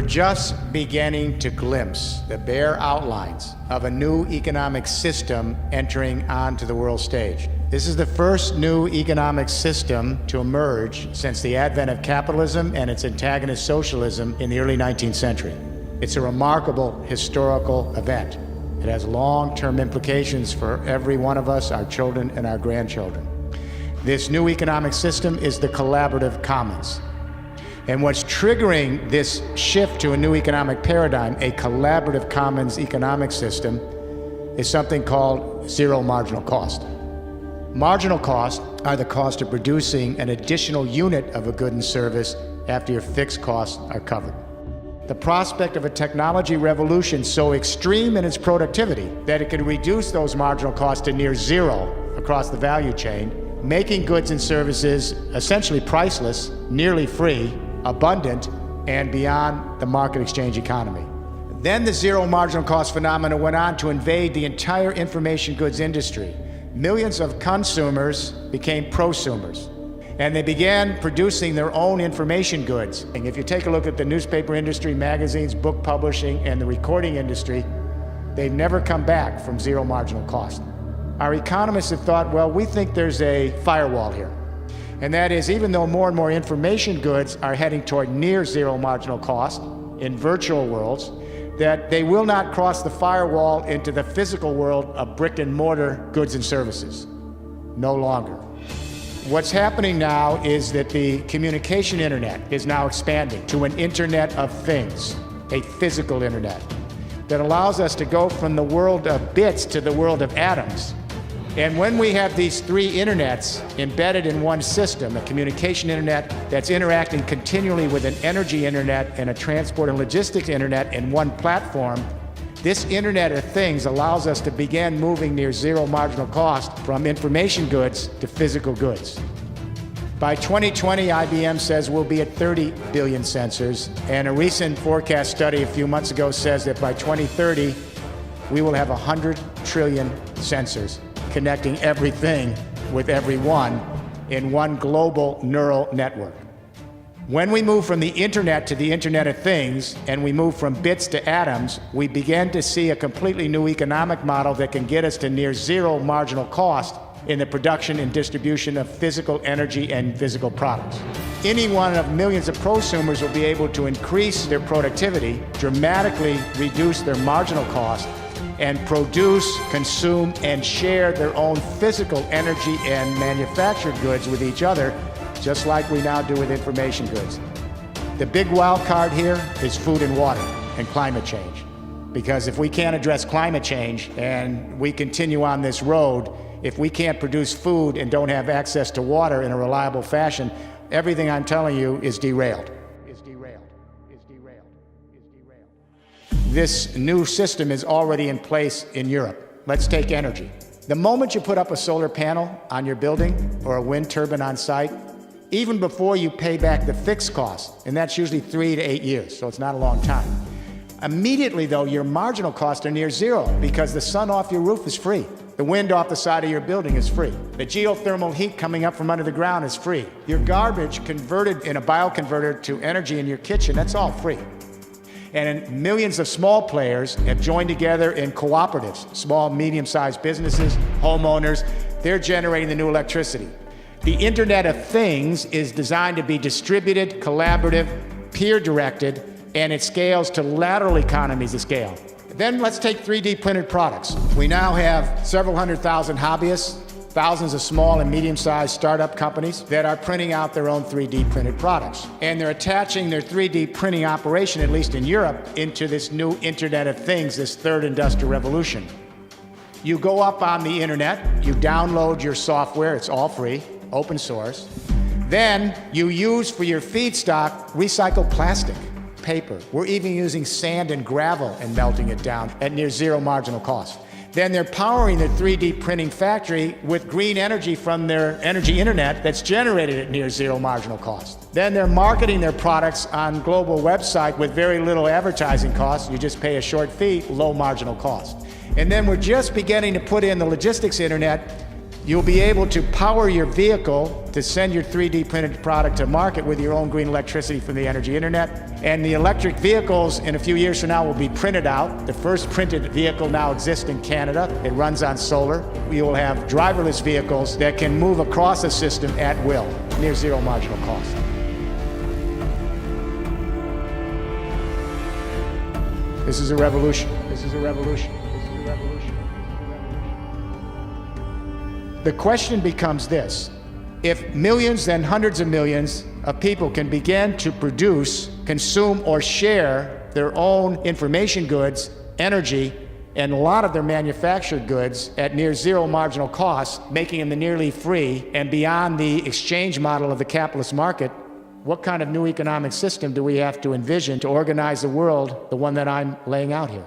just beginning to glimpse the bare outlines of a new economic system entering onto the world stage. This is the first new economic system to emerge since the advent of capitalism and its antagonist socialism in the early 19th century. It's a remarkable historical event. It has long-term implications for every one of us, our children and our grandchildren. This new economic system is the collaborative commons. And what's triggering this shift to a new economic paradigm, a collaborative commons economic system, is something called zero marginal cost. Marginal costs are the cost of producing an additional unit of a good and service after your fixed costs are covered. The prospect of a technology revolution so extreme in its productivity that it could reduce those marginal costs to near zero across the value chain, making goods and services essentially priceless, nearly free, abundant, and beyond the market exchange economy. Then the zero marginal cost phenomena went on to invade the entire information goods industry. Millions of consumers became prosumers, and they began producing their own information goods. And if you take a look at the newspaper industry, magazines, book publishing, and the recording industry, they've never come back from zero marginal cost. Our economists have thought, well, we think there's a firewall here. And that is, even though more and more information goods are heading toward near zero marginal cost in virtual worlds, that they will not cross the firewall into the physical world of brick and mortar goods and services. No longer. What's happening now is that the communication internet is now expanding to an internet of things, a physical internet, that allows us to go from the world of bits to the world of atoms. And when we have these three internets embedded in one system, a communication internet that's interacting continually with an energy internet and a transport and logistics internet in one platform, this Internet of Things allows us to begin moving near zero marginal cost from information goods to physical goods. By 2020, IBM says we'll be at 30 billion sensors, and a recent forecast study a few months ago says that by 2030, we will have 100 trillion sensors connecting everything with everyone in one global neural network. When we move from the internet to the Internet of Things, and we move from bits to atoms, we begin to see a completely new economic model that can get us to near zero marginal cost in the production and distribution of physical energy and physical products. Any one of millions of prosumers will be able to increase their productivity, dramatically reduce their marginal cost, and produce, consume, and share their own physical energy and manufactured goods with each other, just like we now do with information goods. The big wild card here is food and water and climate change. Because if we can't address climate change and we continue on this road, if we can't produce food and don't have access to water in a reliable fashion, everything I'm telling you is derailed. This new system is already in place in Europe. Let's take energy. The moment you put up a solar panel on your building or a wind turbine on site, even before you pay back the fixed cost, and that's usually 3 to 8 years, so it's not a long time. Immediately though, your marginal costs are near zero because the sun off your roof is free. The wind off the side of your building is free. The geothermal heat coming up from under the ground is free. Your garbage converted in a bioconverter to energy in your kitchen, that's all free. And millions of small players have joined together in cooperatives, small, medium-sized businesses, homeowners. They're generating the new electricity. The Internet of Things is designed to be distributed, collaborative, peer-directed, and it scales to lateral economies of scale. Then let's take 3D printed products. We now have several 100,000 hobbyists, thousands of small and medium-sized startup companies that are printing out their own 3D printed products. And they're attaching their 3D printing operation, at least in Europe, into this new Internet of Things, this third industrial revolution. You go up on the internet, you download your software, it's all free, open source. Then you use for your feedstock recycled plastic, paper. We're even using sand and gravel and melting it down at near zero marginal cost. Then they're powering their 3D printing factory with green energy from their energy internet that's generated at near zero marginal cost. Then they're marketing their products on global website with very little advertising costs. You just pay a short fee, low marginal cost. And then we're just beginning to put in the logistics internet You'll be able to power your vehicle to send your 3D printed product to market with your own green electricity from the energy internet. And the electric vehicles in a few years from now will be printed out. The first printed vehicle now exists in Canada. It runs on solar. We will have driverless vehicles that can move across a system at will, near zero marginal cost. This is a revolution. This is a revolution. This is a revolution. The question becomes this: if millions and hundreds of millions of people can begin to produce, consume, or share their own information goods, energy, and a lot of their manufactured goods at near zero marginal cost, making them nearly free and beyond the exchange model of the capitalist market, what kind of new economic system do we have to envision to organize the world, the one that I'm laying out here?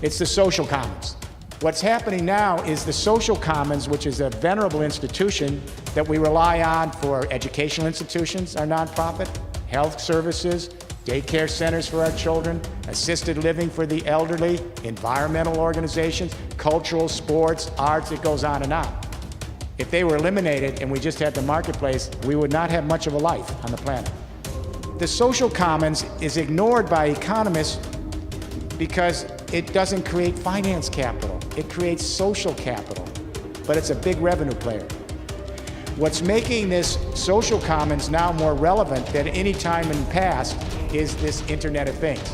It's the social commons. What's happening now is the social commons, which is a venerable institution that we rely on for educational institutions, our nonprofit, health services, daycare centers for our children, assisted living for the elderly, environmental organizations, cultural, sports, arts, it goes on and on. If they were eliminated and we just had the marketplace, we would not have much of a life on the planet. The social commons is ignored by economists because it doesn't create finance capital. It creates social capital, but it's a big revenue player. What's making this social commons now more relevant than any time in the past is this Internet of Things.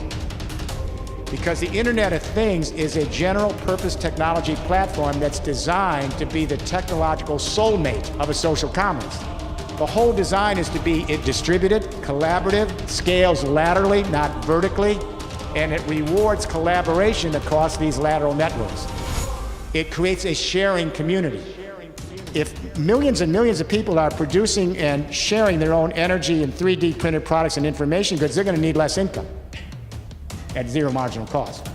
Because the Internet of Things is a general purpose technology platform that's designed to be the technological soulmate of a social commons. The whole design is to be distributed, collaborative, scales laterally, not vertically, and it rewards collaboration across these lateral networks. It creates a sharing community. If millions and millions of people are producing and sharing their own energy and 3D printed products and information goods, they're going to need less income at zero marginal cost.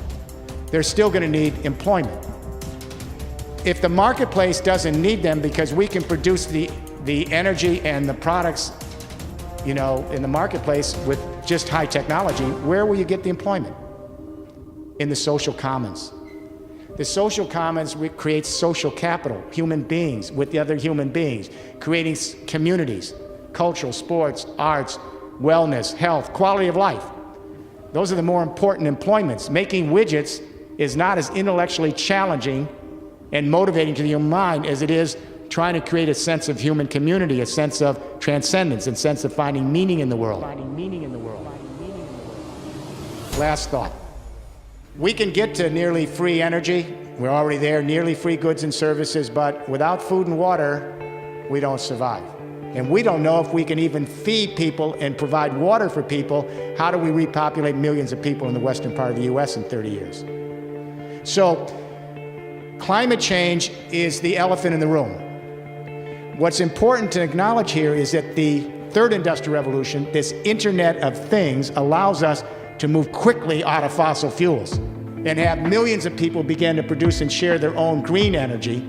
They're still going to need employment. If the marketplace doesn't need them because we can produce the energy and the products, in the marketplace with just high technology, where will you get the employment? In the social commons. The social commons creates social capital, human beings with the other human beings, creating communities, cultural, sports, arts, wellness, health, quality of life. Those are the more important employments. Making widgets is not as intellectually challenging and motivating to the human mind as it is trying to create a sense of human community, a sense of transcendence, a sense of finding meaning in the world. Last thought. We can get to nearly free energy. We're already there, nearly free goods and services, but without food and water, we don't survive. And we don't know if we can even feed people and provide water for people. How do we repopulate millions of people in the western part of the US in 30 years? So, climate change is the elephant in the room. What's important to acknowledge here is that the third industrial revolution, this Internet of Things, allows us to move quickly out of fossil fuels and have millions of people begin to produce and share their own green energy.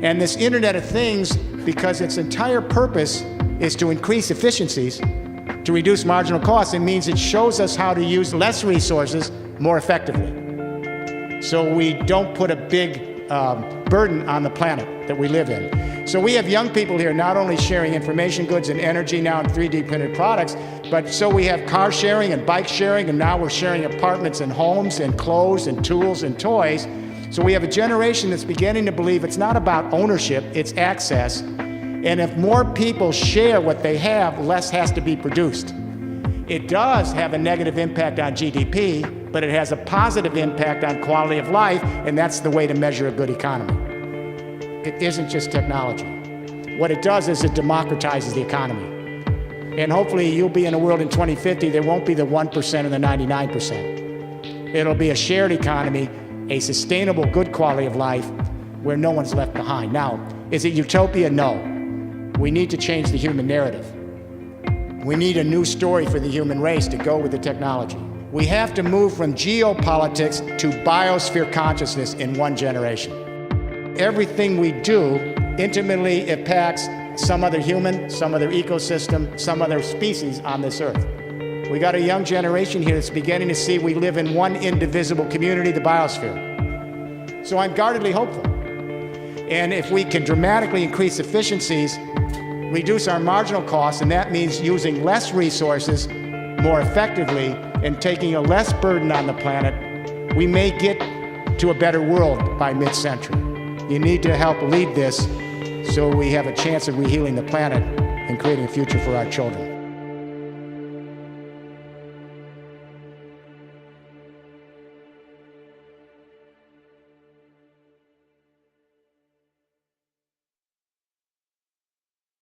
And this Internet of Things, because its entire purpose is to increase efficiencies, to reduce marginal costs, it means it shows us how to use less resources more effectively. So we don't put a big burden on the planet that we live in. So we have young people here not only sharing information goods and energy now in 3D printed products, but so we have car sharing and bike sharing, and now we're sharing apartments and homes and clothes and tools and toys. So we have a generation that's beginning to believe it's not about ownership, it's access. And if more people share what they have, less has to be produced. It does have a negative impact on GDP, but it has a positive impact on quality of life, and that's the way to measure a good economy. It isn't just technology. What it does is it democratizes the economy. And hopefully you'll be in a world in 2050 that won't be the 1% and the 99%. It'll be a shared economy, a sustainable, good quality of life where no one's left behind. Now, is it utopia? No. We need to change the human narrative. We need a new story for the human race to go with the technology. We have to move from geopolitics to biosphere consciousness in one generation. Everything we do intimately impacts some other human, some other ecosystem, some other species on this earth. We got a young generation here that's beginning to see we live in one indivisible community, the biosphere. So I'm guardedly hopeful. And if we can dramatically increase efficiencies, reduce our marginal costs, and that means using less resources more effectively and taking a less burden on the planet, we may get to a better world by mid-century. You need to help lead this so we have a chance of rehealing the planet and creating a future for our children.